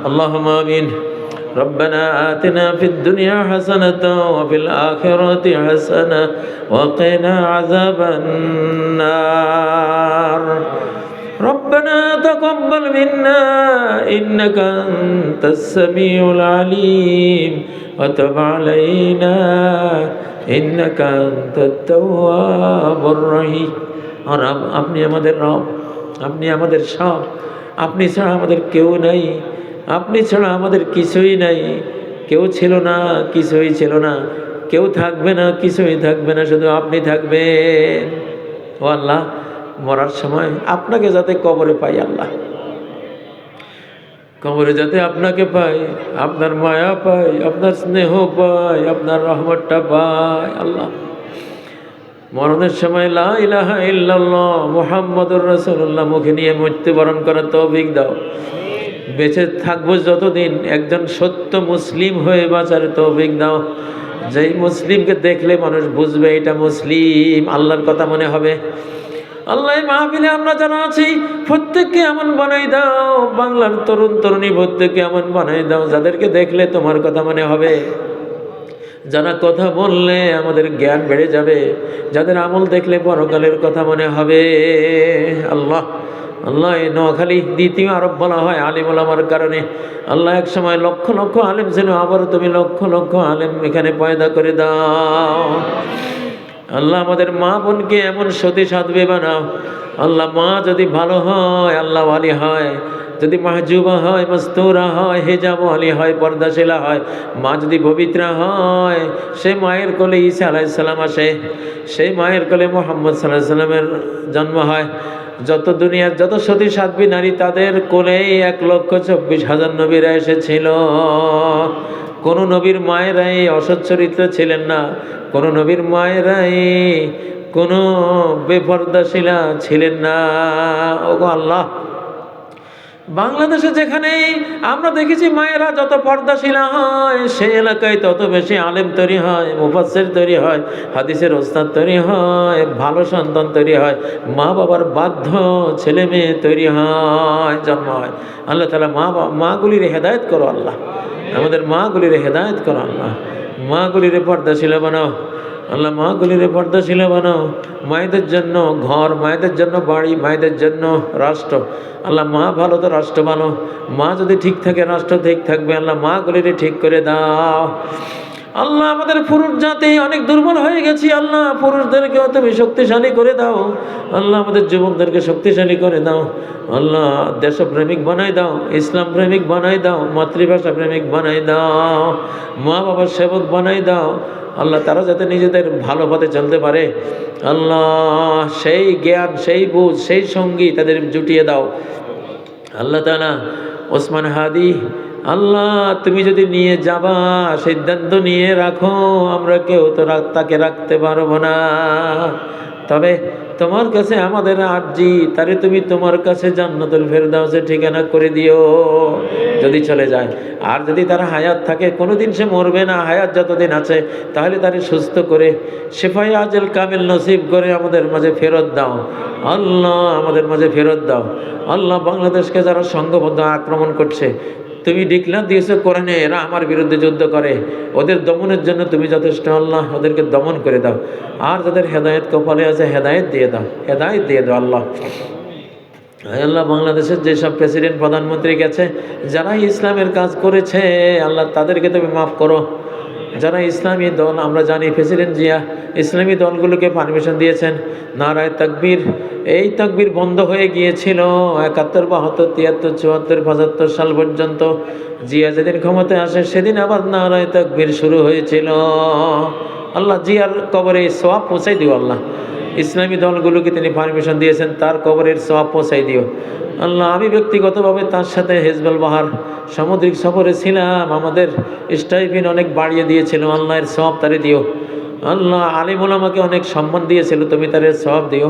اللهم آمين. ربنا آتنا في الدنيا حسنة وفي الآخرة حسنة وقنا عذاب النار. ربنا تقبل منا إنك أنت السميع العليم وتب علينا إنك أنت التواب الرحيم. আর আপনি আমাদের রব, আপনি আমাদের সব, আপনি ছাড়া আমাদের কেউ নাই, আপনি ছাড়া আমাদের কিছুই নাই। কেউ ছিল না, কিছুই ছিল না, কেউ থাকবে না, কিছুই থাকবে না, শুধু আপনি থাকবেন। ও আল্লাহ, মরার সময় আপনাকে যাতে কবরে পাই, আল্লাহ কবরে যাতে আপনাকে পাই, আপনার মায়া পাই, আপনার স্নেহ পাই, আপনার রহমতটা পাই। আল্লাহ মরণের সময় লা ইলাহা ইল্লাল্লাহ মুহাম্মাদুর রাসূলুল্লাহ মুখে নিয়ে মৃত্যুবরণ করার তৌফিক দাও। বেঁচে থাকবো যতদিন একজন সত্য মুসলিম হয়ে বাঁচার তৌফিক দাও, যেই মুসলিমকে দেখলে মানুষ বুঝবে এটা মুসলিম, আল্লাহর কথা মনে হবে। আল্লাহ মাহফিলে আমরা যারা আছি প্রত্যেককে এমন বানাই দাও, বাংলার তরুণ তরুণী প্রত্যেককে এমন বানাই দাও যাদেরকে দেখলে তোমার কথা মনে হবে, যারা কথা বললে আমাদের জ্ঞান বেড়ে যাবে, যাদের আমল দেখলে পরকালের কথা মনে হবে। আল্লাহ আল্লাহ এই নোয়াখালী দ্বিতীয় আরব বলা হয় আলিম ওলামার কারণে। আল্লাহ এক সময় লক্ষ লক্ষ আলেম ছিল, আবার তুমি লক্ষ লক্ষ আলেম এখানে পয়দা করে দাও। আল্লাহ আমাদের মা বোনকে এমন সতী সাধবে বানাও। আল্লাহ মা যদি ভালো হয়, আল্লাহ ওয়ালি হয়, যদি মাহজুবা হয়, মস্তুরা হয়, হেজাব ওয়ালি হয়, পর্দাশীলা হয়, মা যদি পবিত্রা হয়, সে মায়ের কোলে ঈসা আলাইহিস সালাম আসে, সেই মায়ের কোলে মুহাম্মদ সাল্লাল্লাহু আলাইহি সাল্লামের জন্ম হয়। যত দুনিয়ার যত সতী সাধ্বী নারী তাদের কোলেই 1,24,000 নবীরা এসেছিল। কোনো নবীর মায়েরাই অসচ্চরিত্র ছিলেন না, কোনো নবীর মায়েরাই কোনো বেপর্দাশীলা ছিলেন না। ওগো আল্লাহ, বাংলাদেশে যেখানেই আমরা দেখেছি মায়েরা যত পর্দাশীলা হয়, সেই এলাকায় তত বেশি আলেম তৈরি হয়, মুফাসসির তৈরি হয়, হাদিসের ওস্তাদ তৈরি হয়, ভালো সন্তান তৈরি হয়, মা বাবার বাধ্য ছেলে মেয়ে তৈরি হয়, জন্ম হয়। আল্লাহ তাআলা মাগুলির হেদায়েত করো আল্লাহ, আমাদের মাগুলির হেদায়েত করো আল্লাহ, মাগুলির পর্দাশীলা বানাও আল্লাহ, মাগুলির পর্দাশীলা বানাও। মায়েদের জন্য ঘর, মায়েদের জন্য বাড়ি, মায়েদের জন্য রাষ্ট্র। আল্লাহ মা ভালো তো রাষ্ট্র ভালো, মা যদি ঠিক থাকে রাষ্ট্র ঠিক থাকবে। আল্লাহ মাগুলির ঠিক করে দাও। আল্লাহ আমাদের পুরুষ জাতি অনেক দুর্বল হয়ে গেছি, আল্লাহ পুরুষদেরকেও তুমি শক্তিশালী করে দাও। আল্লাহ আমাদের যুবকদেরকে শক্তিশালী করে দাও। আল্লাহ দেশপ্রেমিক বানাই দাও, ইসলাম প্রেমিক বানাই দাও, মাতৃভাষা প্রেমিক বানাই দাও, মা বাবার সেবক বানাই দাও। আল্লাহ তারা যাতে নিজেদের ভালো পথে চলতে পারে, আল্লাহ সেই জ্ঞান, সেই বুঝ, সেই সঙ্গী তাদের জুটিয়ে দাও। আল্লাহ তাআলা ওসমান হাদি, আল্লাহ তুমি যদি নিয়ে যাবা, সিদ্ধান্ত নিয়ে রাখো, আমরা কেউ তো তাকে রাখতে পারবো না, তবে তোমার কাছে আমাদের আরজি, তারে তুমি তোমার কাছে জান্নাতুল ফেরদাউসে ঠিকানা করে দিও যদি চলে যায়। আর যদি তারা হায়াত থাকে, কোনোদিন সে মরবে না, হায়াত যতদিন আছে, তাহলে তারে সুস্থ করে শিফায়ে আজল কামিল নসিব করে আমাদের মাঝে ফেরত দাও। আল্লাহ আমাদের মাঝে ফেরত দাও। আল্লাহ বাংলাদেশকে যারা সংঘবদ্ধ আক্রমণ করছে, তুমি ডিক্লার দিয়েছো কোরআনে এরা আমার বিরুদ্ধে যুদ্ধ করে, ওদের দমনের জন্য তুমি যথেষ্ট। আল্লাহ ওদেরকে দমন করে দাও। আর যাদের হেদায়েত কপালে আছে হেদায়েত দিয়ে দাও, হেদায়েত দিয়ে দাও আল্লাহ। আল্লাহ বাংলাদেশের যেসব প্রেসিডেন্ট প্রধানমন্ত্রী গেছে, যারা ইসলামের কাজ করেছে, আল্লাহ তাদেরকে তুমি মাফ করো। যারা ইসলামী দল, আমরা জানি প্রেসিডেন্ট জিয়া ইসলামী দলগুলোকে পারমিশন দিয়েছেন, নারায়ে তাকবীর, এই তাকবীর বন্ধ হয়ে গিয়েছিল 71, 72, 73, 74, 75 সাল পর্যন্ত। জিয়া যেদিন ক্ষমতায় আসে সেদিন আবার নারায়ে তাকবীর শুরু হয়েছিল। আল্লাহ জিয়ার কবরে সওয়াব পৌঁছাই দিও। আল্লাহ ইসলামী দলগুলোকে তিনি পারমিশন দিয়েছেন, তার কবরের সওয়াব পৌঁছাই দিও। আল্লাহ আমি ব্যক্তিগতভাবে তার সাথে হিজবুল বাহার সামুদ্রিক সফরে ছিলাম, আমাদের স্টাইপেন্ড অনেক বাড়িয়ে দিয়েছিল, আল্লাহর সওয়াব তারে দিও। আল্লাহ আলিম ওলামাকে অনেক সম্মান দিয়েছিল, তুমি তার সওয়াব দিও।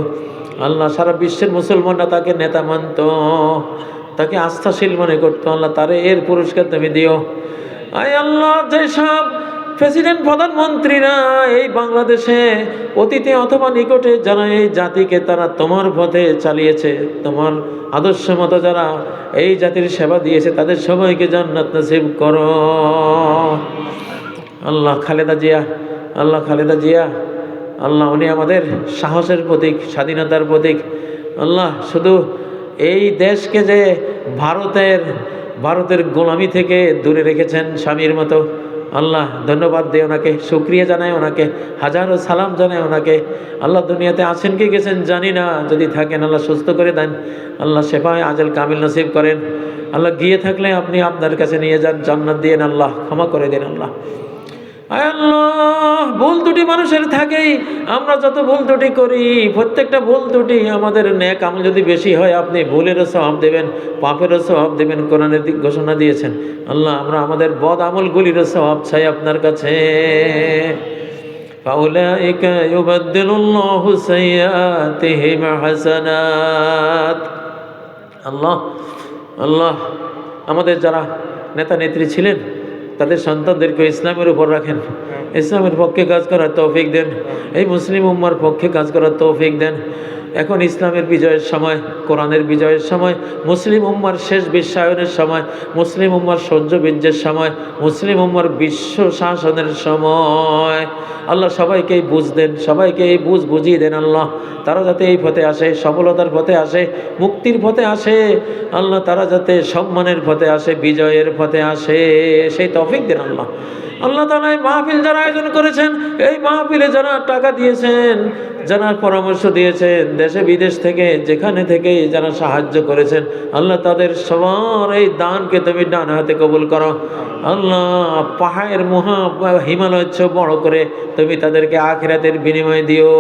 আল্লাহ সারা বিশ্বের মুসলমানরা তাকে নেতা মানত, তাকে আস্থাশীল মনে করতো, আল্লাহ তারে এর পুরস্কার তুমি দিও। আয় আল্লাহ যেসব প্রেসিডেন্ট প্রধানমন্ত্রীরা এই বাংলাদেশে অতীতে অথবা নিকটে যারা এই জাতিকে তারা তোমার পথে চালিয়েছে, তোমার আদর্শ মতো যারা এই জাতির সেবা দিয়েছে, তাদের সবাইকে জান্নাত নসিব করো। আল্লাহ খালেদা জিয়া, আল্লাহ খালেদা জিয়া, আল্লাহ উনি আমাদের সাহসের প্রতীক, স্বাধীনতার প্রতীক। আল্লাহ শুধু এই দেশকে যে ভারতের গোলামি থেকে দূরে রেখেছেন স্বামীর মতো, আল্লাহ ধন্যবাদ দেয় ওনাকে, শুকরিয়া জানায় ওনাকে, হাজারো সালাম জানায় ওনাকে। আল্লাহ দুনিয়াতে আছেন কি গেছেন জানি না, যদি থাকেন আল্লাহ সুস্থ করে দেন, আল্লাহ শেফায়ে আজল কামিল নসিব করেন। আল্লাহ গিয়ে থাকলে আপনি আপনার কাছে নিয়ে যান, জান্নাত দিয়েন, আল্লাহ ক্ষমা করে দেন। আল্লাহ আয় আল্লাহ, ভুল ত্রুটি মানুষের থাকেই, আমরা যত ভুল ত্রুটি করি, প্রত্যেকটা ভুল ত্রুটি আমাদের নেক আমল যদি বেশি হয় আপনি ভুলেরও সওয়াব দেবেন, পাপেরও সওয়াব দেবেন, কোরআনের ঘোষণা দিয়েছেন। আল্লাহ আমরা আমাদের বদ আমলগুলিরও সওয়াব চাই আপনার কাছে। ফাউলাইকা ইউবাদদিলুল্লাহু সাইয়্যাতিহিম হাসানাত। আল্লাহ আল্লাহ আমাদের যারা নেতা নেত্রী ছিলেন তাদের সন্তানদেরকে ইসলামের উপর রাখেন, ইসলামের পক্ষে কাজ করার তৌফিক দেন, এই মুসলিম উম্মার পক্ষে কাজ করার তৌফিক দেন। এখন ইসলামের বিজয়ের সময়, কোরআনের বিজয়ের সময়, মুসলিম উম্মার শেষ বিশ্বায়নের সময়, মুসলিম উম্মার সহ্য বীর্যের সময়, মুসলিম উম্মার বিশ্ব শাসনের সময়। আল্লাহ সবাইকে এই বুঝ দেন, সবাইকে এই বুঝ বুঝিয়ে দেন। আল্লাহ তারা যাতে এই পথে আসে, সফলতার পথে আসে, মুক্তির পথে আসে। আল্লাহ তারা যাতে সম্মানের পথে আসে, বিজয়ের পথে আসে, সেই তৌফিক দেন। আল্লাহ আল্লাহ তাআলা এই মাহফিল যারা আয়োজন করেছেন, এই মাহফিলে যারা টাকা দিয়েছেন, যারা পরামর্শ দিয়েছেন, দেশে বিদেশ থেকে যেখানে থেকে যারা সাহায্য করেছেন, আল্লাহ তাদের সবার এই দানকে তুমি ডান হাতে কবুল করো। আল্লাহ পাহাড়ের হিমালয়ের চেয়ে বড় করে তুমি তাদেরকে আখিরাতের বিনিময় দিও।